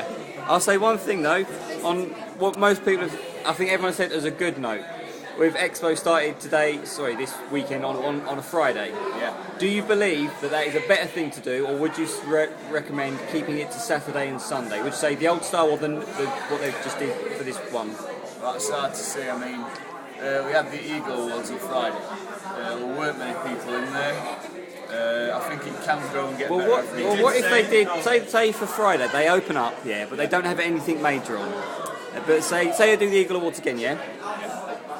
Yeah. I'll say one thing though, on what most people have, I think everyone said as a good note. With Expo started this weekend on a Friday. Yeah. Do you believe that is a better thing to do, or would you recommend keeping it to Saturday and Sunday? Would you say the old style or what they just did for this one? Well, it's hard to say. I mean, we had the Eagle Awards on Friday. There weren't many people in there. I think it can go and get better. What if they did, say for Friday, they open up, yeah, but they don't have anything major on. But say they do the Eagle Awards again, yeah?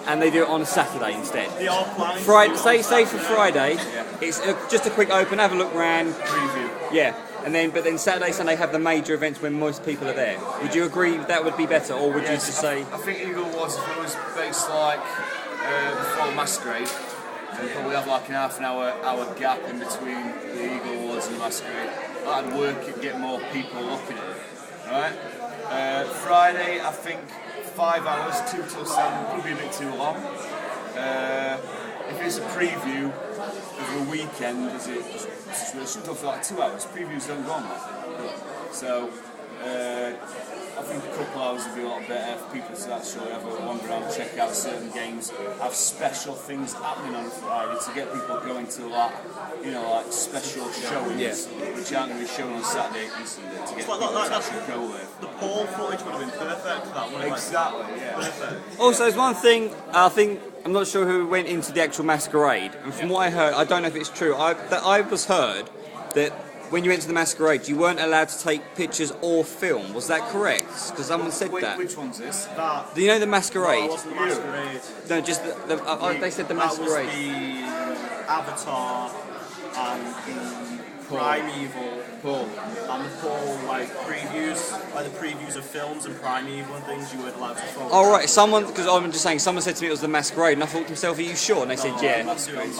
And they do it on a Saturday instead. Friday, say for Friday, it's just a quick open, have a look round. Preview. Yeah, but then Saturday, Sunday have the major events when most people are there. Would you agree that would be better, or would you just say? I think Eagle Awards, if it was based like before Masquerade, we'd probably have like an half an hour gap in between the Eagle Awards and the Masquerade. That'd work and get more people looking at it. Right? Friday, I think 5 hours, 2 till 7, could be a bit too long. If it's a preview of a weekend, it's stuff like 2 hours. Previews don't go on that. So I think a couple hours would be a lot better for people to actually have a wander around, check out certain games, have special things happening on a Friday to get people going to like special showings, which aren't going to be shown on Saturday and Sunday to get people to actually go there. The pole footage would have been perfect for that one. Exactly, yeah. Perfect. Also, there's one thing, I'm not sure who went into the actual masquerade, and from what I heard, I don't know if it's true, I was heard that when you went to the masquerade, you weren't allowed to take pictures or film. Was that correct? Because someone said that. Which one's this? Do you know the masquerade? No, it wasn't the masquerade. No, just they said the masquerade. That was the Avatar and the Primeval and the Paul previews, like the previews of films and Primeval and things. You weren't allowed to film. Oh right, because I'm just saying, someone said to me it was the masquerade, and I thought to myself, "Are you sure?" And they said, "Yeah." Masquerade.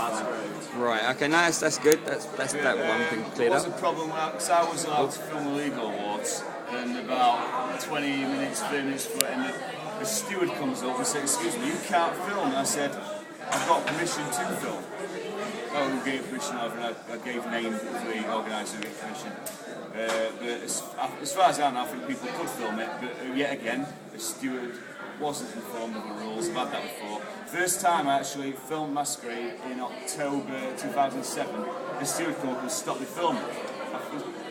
Right. Okay. No, that's good. That's that one thing cleared up. There was a problem because I was allowed to film the Eagle Awards, and about 20 minutes, 30 minutes before it ended, the steward comes up and said, "Excuse me, you can't film." And I said, "I've got permission to film." Oh, we gave permission over, and I gave name of the organiser who gave permission. But as far as I know, I think people could film it, but yet again, the steward wasn't informed of the rules. I've had that before. First time I actually filmed Masquerade in October 2007, the steward came up and stopped the filming.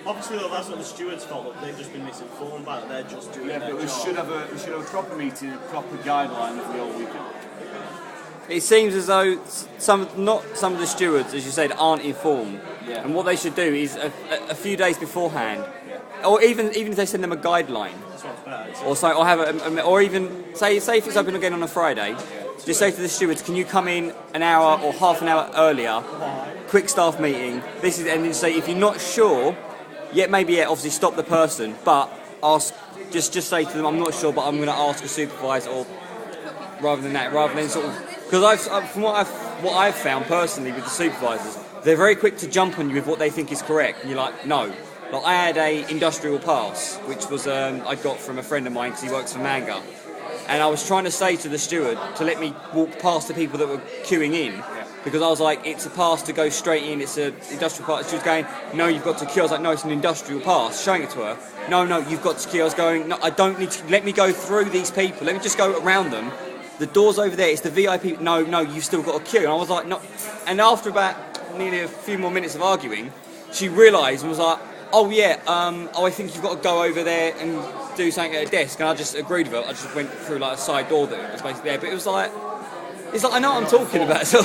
Obviously, though, that's not the steward's fault. They've just been misinformed by it. They're just doing their but we job. should have a proper meeting, a proper guideline of the whole weekend. It seems as though some of the stewards, as you said, aren't informed. Yeah. And what they should do is a few days beforehand, or even if they send them a guideline, or even say if it's open again on a Friday, just say to the stewards, can you come in an hour or half an hour earlier, quick staff meeting. And then say if you're not sure, obviously stop the person, but ask. Just say to them, I'm not sure, but I'm going to ask a supervisor, or rather than sort of. Because from what I've found personally with the supervisors, they're very quick to jump on you with what they think is correct, and you're like, no. Like I had a industrial pass, which was I got from a friend of mine because he works for Manga, and I was trying to say to the steward to let me walk past the people that were queuing in, because I was like, it's a pass to go straight in, it's an industrial pass. She was going, no, you've got to queue. I was like, no, it's an industrial pass. Showing it to her. No, you've got to queue. I was going, no, I don't need to. Let me go through these people. Let me just go around them. The door's over there, it's the VIP. No, you've still got a queue. And I was like, no. And after about nearly a few more minutes of arguing, she realised and was like, oh yeah, I think you've got to go over there and do something at a desk. And I just agreed with her. I just went through like a side door that was basically there. But it's like I know what I'm talking about. So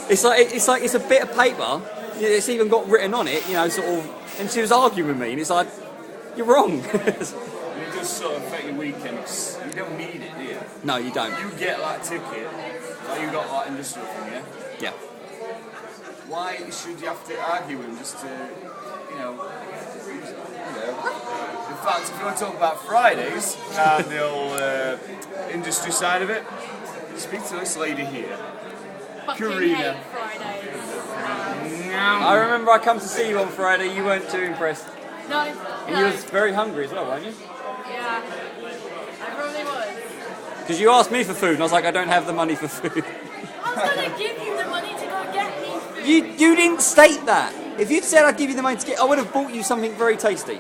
it's a bit of paper. It's even got written on it, sort of. And she was arguing with me, and it's like, you're wrong. It does sort of affect your weekends. You don't need it, do you? No, you don't. You get like a ticket, like you got like industrial thing, yeah? Yeah. Why should you have to argue with them just to, In fact, if you want to talk about Fridays and the old industry side of it, speak to this lady here. Karina. I remember I come to see you on Friday, you weren't too impressed. No. And you was very hungry as well, weren't you? Yeah, I probably was. Because you asked me for food, and I was like, I don't have the money for food. I was going to give you the money to go get me food. You didn't state that. If you'd said I'd give you the money to get, I would have bought you something very tasty.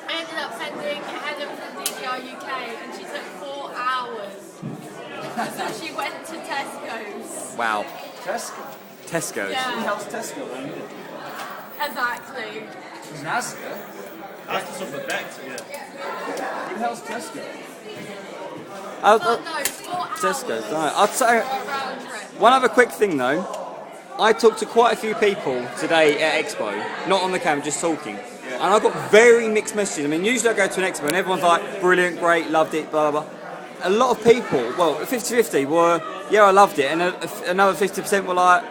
I ended up So she went to Tesco's. Wow. Tesco. Tesco's. Who Yeah, helps Tesco then? exactly. She's an Asda. That's the sort of back to yeah. Who helps Tesco? Oh, But no, 4 hours. Tesco's. No, I'd say Round trip. one other quick thing though. I talked to quite a few people today at Expo, not on the camera, just talking. And I got very mixed messages. I mean, usually I go to an Expo and everyone's like, brilliant, great, loved it, blah, blah, blah. A lot of people, well, 50-50 were, yeah, I loved it, and another 50% were like,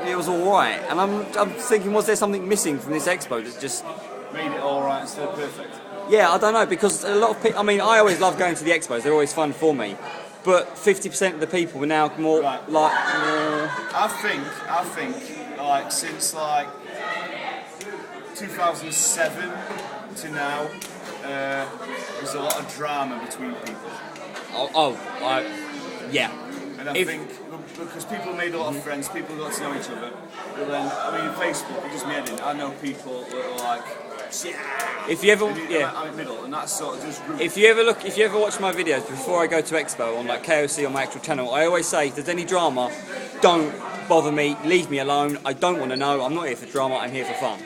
it was alright. And I'm thinking, was there something missing from this Expo that just... Made it alright instead of perfect. Yeah, I don't know, because a lot of people, I mean, I always love going to the Expos, they're always fun for me. But 50% of the people were now more Right. like... I think, like, since, like, 2007 to now, there's a lot of drama between people. yeah. And I If- think, because people made a lot of friends, people got to know each other. But then, I mean, Facebook, it just made it. I know people that are like, If you ever, yeah. I'm in the middle, and that's sort of just rude. If you ever watch my videos before I go to Expo on like KOC on my actual channel, I always say if there's any drama, don't bother me, leave me alone. I don't want to know. I'm not here for drama. I'm here for fun.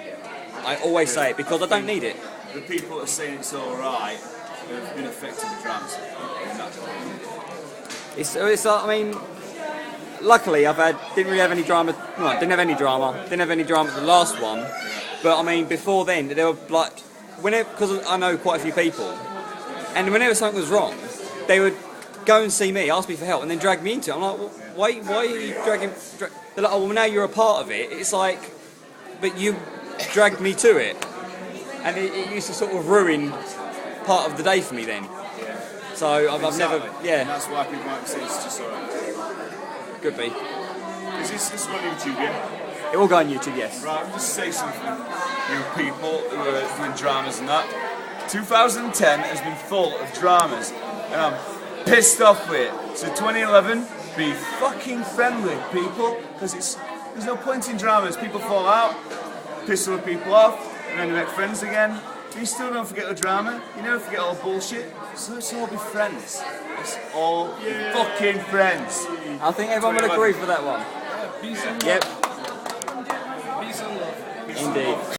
I always say it because I don't need it. The people that are saying it's alright have been affected with dramas. It's I mean, luckily didn't really have any drama. No, didn't have any drama. Didn't have any drama at the last one. But I mean, before then, there were like, because I know quite a few people, and whenever something was wrong, they would go and see me, ask me for help, and then drag me into it. I'm like, well, why are you dragging? They're like, oh, well, now you're a part of it. It's like, but you dragged me to it, and it used to sort of ruin part of the day for me then. So I've never, And yeah, that's why people might say it's just alright. could be. Is this on YouTube, yeah? It will go on YouTube, yes. Right, I'll just say something. You people who are doing dramas and that. 2010 has been full of dramas, and I'm pissed off with it. So 2011, be fucking friendly, people, because there's no point in dramas. People fall out, piss other people off, and then they make friends again. But you still don't forget the drama. You never forget all the bullshit. So let's all be friends. Let's all be fucking friends. I think everyone would agree for that one. Peace and love. Yep, Peace and love. indeed.